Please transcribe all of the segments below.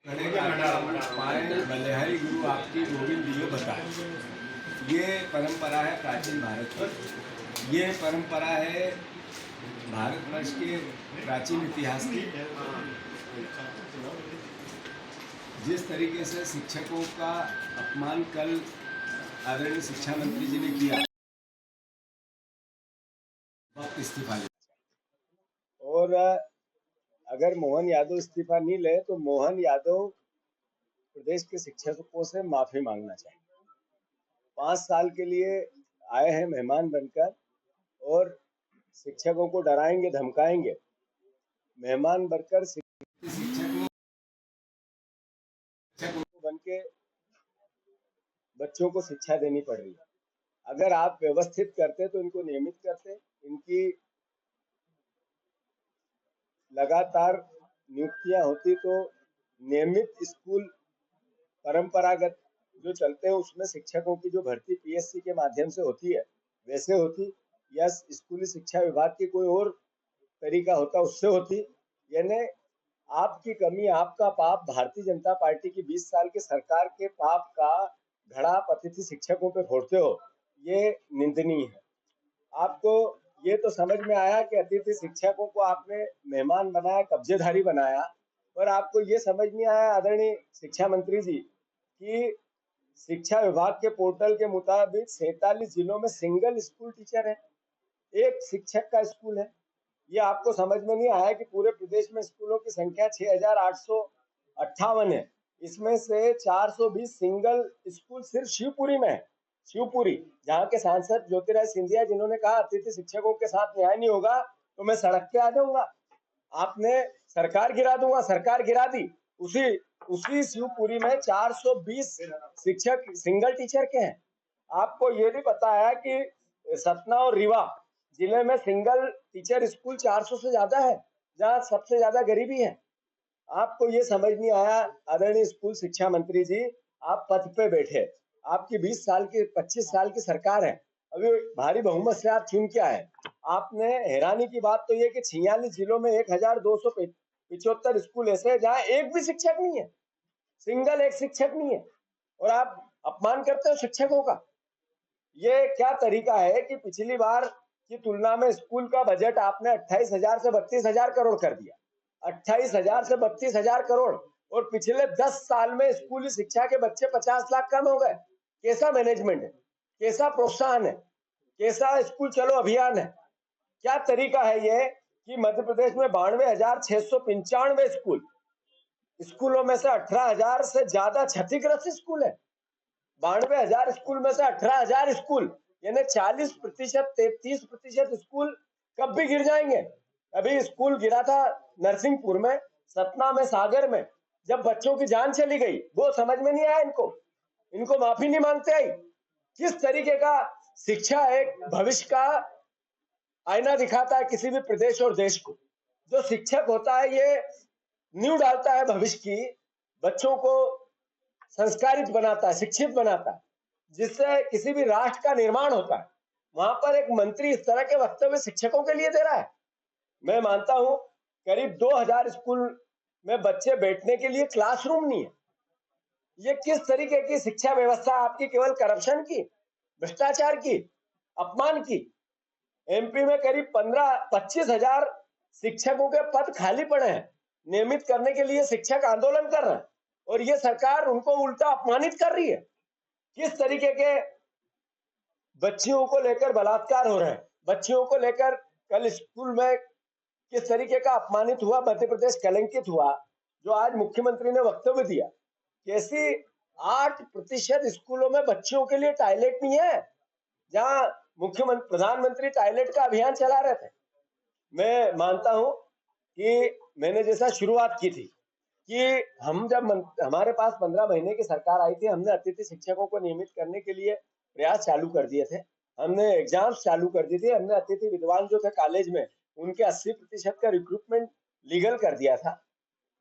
बलिहारी गुरु आपकी गोविंद दियो बताए। ये परंपरा है प्राचीन भारत की। ये परंपरा है भारतवर्ष के प्राचीन इतिहास की। जिस तरीके से शिक्षकों का अपमान कल आदरणीय शिक्षा मंत्री जी ने किया, वक्त इस्तीफा लेना। और अगर मोहन यादव इस्तीफा नहीं ले तो मोहन यादव प्रदेश के शिक्षकों से माफी मांगना चाहिए। 5 साल के लिए आए हैं मेहमान बनकर और शिक्षकों को डराएंगे धमकाएंगे। मेहमान बनकर शिक्षकों बन के बच्चों को शिक्षा देनी पड़ रही है। अगर आप व्यवस्थित करते तो इनको नियमित करते, इनकी लगातार नियुक्तियां होती तो नियमित स्कूल परंपरागत जो चलते हैं उसमें शिक्षकों की जो भर्ती पीएससी के माध्यम से होती है वैसे होती, या स्कूली शिक्षा विभाग की कोई और तरीका होता उससे होती। यानी आपकी कमी, आपका पाप, भारतीय जनता पार्टी की 20 साल की सरकार के पाप का घड़ा आप अतिथि शिक्षकों पे फोड़ते हो, ये निंदनीय है। आपको ये तो समझ में आया कि अतिथि शिक्षकों को आपने मेहमान बनाया, कब्जेधारी बनाया, पर आपको ये समझ नहीं आया आदरणीय शिक्षा मंत्री जी कि शिक्षा विभाग के पोर्टल के मुताबिक 47 जिलों में सिंगल स्कूल टीचर है, एक शिक्षक का स्कूल है। ये आपको समझ में नहीं आया कि पूरे प्रदेश में स्कूलों की संख्या 6,858 है। इसमें से 420 सिंगल स्कूल सिर्फ शिवपुरी में है। शिवपुरी, जहाँ के सांसद ज्योतिराज सिंधिया जिन्होंने कहा अतिथि शिक्षकों के साथ न्याय नहीं होगा तो मैं सड़क पे आ जाऊंगा, आपने सरकार गिरा दूंगा, सरकार गिरा दी। उसी शिवपुरी में 420 शिक्षक सिंगल टीचर के हैं। आपको ये भी पता है कि सतना और रीवा जिले में सिंगल टीचर स्कूल 400 से ज्यादा है, जहाँ सबसे ज्यादा गरीबी है। आपको ये समझ नहीं आया आदरणीय स्कूल शिक्षा मंत्री जी, आप पद पे बैठे, आपकी 20 साल की 25 साल की सरकार है, अभी भारी बहुमत से आप चुन के आए। आपने हैरानी की बात तो ये कि 46 जिलों में 1275 स्कूल ऐसे हैं जहाँ एक भी शिक्षक नहीं है, सिंगल एक शिक्षक नहीं है, और आप अपमान करते हो शिक्षकों का। ये क्या तरीका है कि पिछली बार की तुलना में स्कूल का बजट आपने 28,000 से 32,000 करोड़ कर दिया, 28,000 से 32,000 करोड़, और पिछले 10 साल में स्कूली शिक्षा के बच्चे 50 लाख कम हो गए। कैसा मैनेजमेंट है, कैसा प्रोत्साहन है, कैसा स्कूल चलो अभियान है, क्या तरीका है ये कि मध्य प्रदेश में 92,695 स्कूलों में से 18,000 से ज्यादा क्षतिग्रस्त स्कूल है। 92,000 स्कूल में से 18,000 स्कूल, यानी 40%, 33% स्कूल कब भी गिर जाएंगे। अभी स्कूल गिरा था नरसिंहपुर में, सतना में, सागर में, जब बच्चों की जान चली गई वो समझ में नहीं आया इनको माफी नहीं मांगते आई। किस तरीके का शिक्षा एक भविष्य का आईना दिखाता है किसी भी प्रदेश और देश को। जो शिक्षक होता है ये नींव डालता है भविष्य की, बच्चों को संस्कारित बनाता है, शिक्षित बनाता है, जिससे किसी भी राष्ट्र का निर्माण होता है। वहां पर एक मंत्री इस तरह के वक्तव्य शिक्षकों के लिए दे रहा है। मैं मानता हूं करीब 2,000 स्कूल में बच्चे बैठने के लिए क्लासरूम नहीं है। ये किस तरीके की शिक्षा व्यवस्था आपकी, केवल करप्शन की, भ्रष्टाचार की, अपमान की। एमपी में करीब 25,000 शिक्षकों के पद खाली पड़े हैं, नियमित करने के लिए शिक्षक आंदोलन कर रहे हैं, और ये सरकार उनको उल्टा अपमानित कर रही है। किस तरीके के बच्चियों को लेकर बलात्कार हो रहे हैं, बच्चियों को लेकर कल स्कूल में किस तरीके का अपमानित हुआ, मध्य प्रदेश कलंकित हुआ। जो आज मुख्यमंत्री ने वक्तव्य दिया, कैसी 8% स्कूलों में बच्चियों के लिए टॉयलेट नहीं है, जहां मुख्यमंत्री प्रधानमंत्री टॉयलेट का अभियान चला रहे थे। मैं मानता हूं कि मैंने जैसा शुरुआत की थी कि हम जब हमारे पास 15 महीने की सरकार आई थी, हमने अतिथि शिक्षकों को नियमित करने के लिए प्रयास चालू कर दिए थे, हमने एग्जाम्स चालू कर दी थी, हमने अतिथि विद्वान जो थे कॉलेज में उनके 80% का रिक्रूटमेंट लीगल कर दिया था।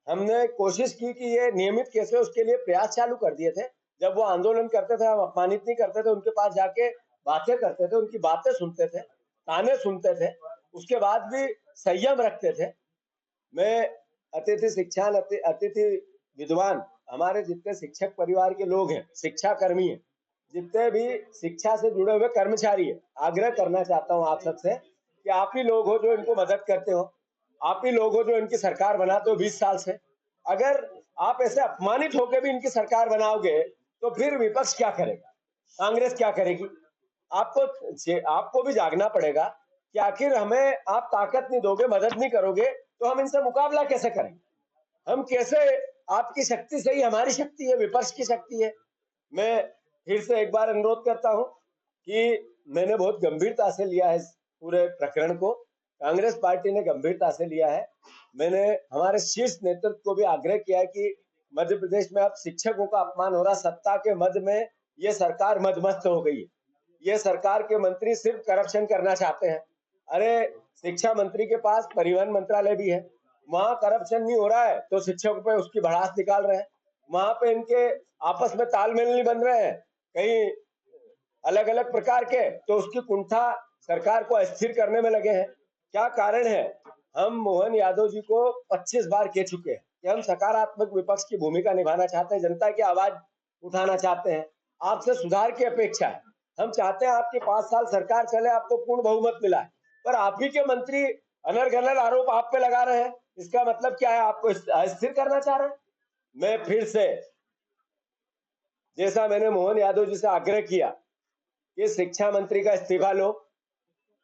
हमने कोशिश की कि ये नियमित कैसे, उसके लिए प्रयास चालू कर दिए थे। जब वो आंदोलन करते थे हम अपमानित नहीं करते थे, उनके पास जाके बातें करते थे, उनकी बातें सुनते थे, ताने सुनते थे, उसके बाद भी संयम रखते थे। मैं अतिथि विद्वान, हमारे जितने शिक्षक परिवार के लोग हैं, शिक्षा कर्मी हैं, जितने भी शिक्षा से जुड़े हुए कर्मचारी हैं, आग्रह करना चाहता हूं आप सबसे कि आप ही लोग हो जो इनको मदद करते हो, आप ही लोग हो जो इनकी सरकार बनाते हो 20 साल से। अगर आप ऐसे अपमानित होकर भी इनकी सरकार बनाओगे तो फिर विपक्ष क्या करेगा, कांग्रेस क्या करेगी? आपको भी जागना पड़ेगा कि आखिर हमें आप ताकत नहीं दोगे, मदद नहीं करोगे तो हम इनसे मुकाबला कैसे करेंगे? हम कैसे, आपकी शक्ति से ही हमारी शक्ति है, विपक्ष की शक्ति है। मैं फिर से एक बार अनुरोध करता हूं कि मैंने बहुत गंभीरता से लिया है इस पूरे प्रकरण को, कांग्रेस पार्टी ने गंभीरता से लिया है। मैंने हमारे शीर्ष नेतृत्व को भी आग्रह किया है कि मध्य प्रदेश में अब शिक्षकों का अपमान हो रहा, सत्ता के मद में ये सरकार मदमस्त हो गई है। ये सरकार के मंत्री सिर्फ करप्शन करना चाहते हैं। अरे शिक्षा मंत्री के पास परिवहन मंत्रालय भी है, वहां करप्शन नहीं हो रहा है तो शिक्षकों पे उसकी भड़ास निकाल रहे हैं। वहां पे इनके आपस में तालमेल नहीं बन रहे हैं कहीं अलग अलग प्रकार के, तो उसकी कुंठा सरकार को अस्थिर करने में लगे हैं। क्या कारण है? हम मोहन यादव जी को 25 बार कह चुके हैं कि हम सकारात्मक विपक्ष की भूमिका निभाना चाहते हैं, जनता की आवाज उठाना चाहते हैं, आपसे सुधार की अपेक्षा है। हम चाहते हैं आपकी 5 साल सरकार चले, आपको पूर्ण बहुमत मिला है, पर आप ही के मंत्री अनर्गल आरोप आप पे लगा रहे हैं। इसका मतलब क्या है? आपको अस्थिर करना चाह रहे हैं। मैं फिर से, जैसा मैंने मोहन यादव जी से आग्रह किया कि शिक्षा मंत्री का इस्तीफा लो,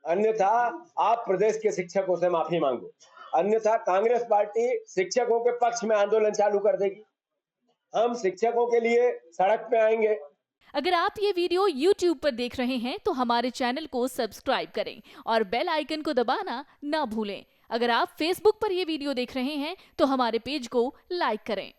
अन्यथा आप प्रदेश के शिक्षकों से माफी मांगो, अन्यथा कांग्रेस पार्टी शिक्षकों के पक्ष में आंदोलन चालू कर देगी। हम शिक्षकों के लिए सड़क पे आएंगे। अगर आप ये वीडियो YouTube पर देख रहे हैं तो हमारे चैनल को सब्सक्राइब करें और बेल आइकन को दबाना ना भूलें। अगर आप Facebook पर ये वीडियो देख रहे हैं तो हमारे पेज को लाइक करें।